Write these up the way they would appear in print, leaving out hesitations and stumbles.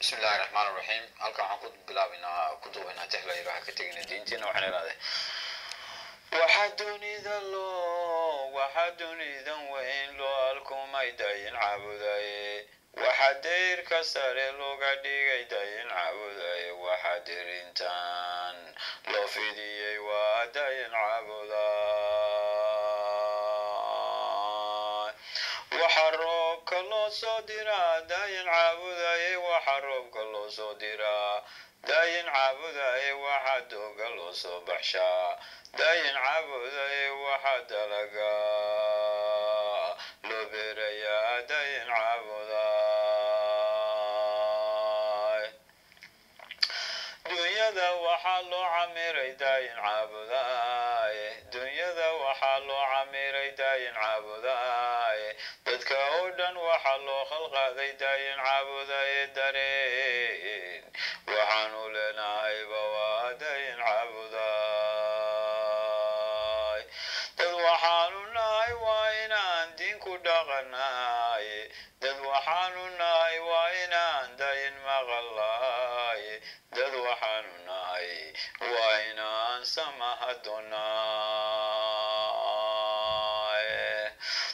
بسم الله الرحمن الرحيم halkan waxaan ku bilaabinaa ku duubaynaa jahla ilaha ka tegina diinteena waxaan ilaaday waxaa dunidan weyn loo alkumay dayin caabudaye waxaa deyrka sare looga dhigay dayin caabudaye waxaa dirintan loo fidiyey waa dayin caabudaay waxaa roobka loo soo diraa dayin caabudaye waxaa roobka loo soo diraa dayin caabudaye waxaa dooga loo soo baxshaa dayin caabudaye waxaa dalaga loo beerayaa dayin caabudaay dunyada waxaa loo camiray dayin caabudaye dunyada waxaa loo camiray dayin caabudaye dadka oo dhan waxaa loo khalqaaday dayin caabudaye dareen waxaanu leenahayba waa dayin caabudaay dad waxaanu nahay waa inaan diin ku dhaqanaye dad waxaanu nahay waa inaan dayin maqalaye dad waxaanu nahay waa inaan samahadonaye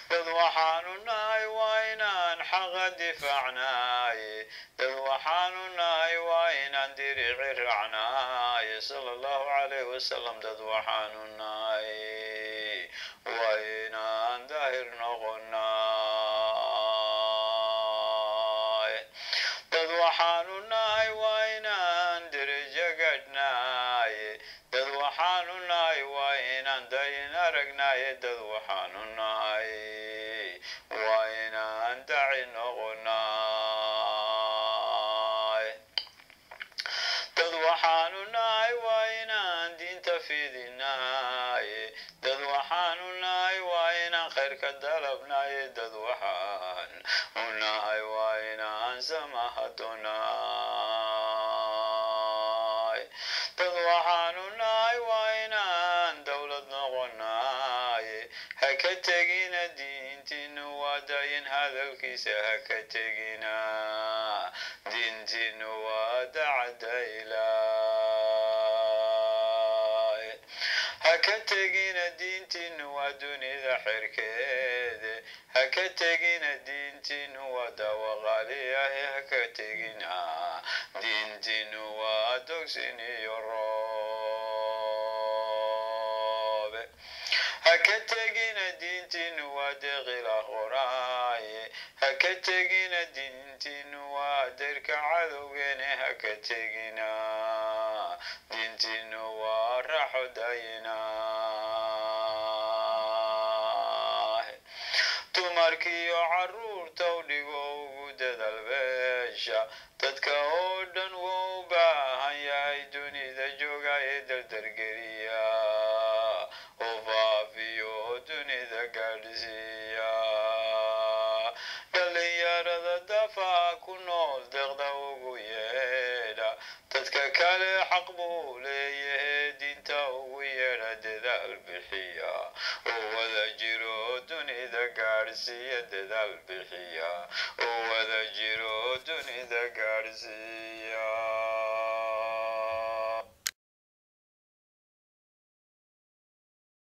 dad waxaanu nahay waa inaan xaqa difaacnaye dad waxaanu nahay waa inaan dirici raacnaye sala allahu calayhi wasalam dad waxaanu nahay waa inaan daahir noqonaye dad waxaanu nahay waa inaan derajo gadhnaye dad waxaanu nahay waa inaan dayin aragnaye dad waxaanu nahay waa inaan daci noqonaay dad waxaanu nahay waa inaan diinta fidinaye dad waxaanu nahay waa inaan khayrka dalabnaye dad waxaanu nahay waa inaan samahadonaay dad waxaanu nahay waa inaan dowlad noqonaye ha ka tegina diintinu waa dayin hadalkiisa ha ka tegina diintinu waa dacda ilaay ha ka tegina diintinu waa dunida xerkeede ha ka tegina diintinu waa dawaqaaliyahe ha ka tegina diintinu waa dogsin iyo roobe ha ka tegina diintinu waa deqila qoraaye ha ka tegina diintinu waa derka cadowgeene ha ka tegina diintinu waa raaxo dayinaahe dumarkiiyo caruurta u dhigo ugu dadal beesha dadka oo dhan wuu u baahan yahay dunida jooga ee dardargeliya oo faafiyo dunida gaadhsiiya dhalinyarada dafaa ku nool deeqda ugu yeedha dadka kale xaq buu leeyahe diinta ugu yeedha dadaal bixiya oo wada jiro dunida gaadhsiiya dadaal bixiya oo wada jiro dunida gaadhsiiya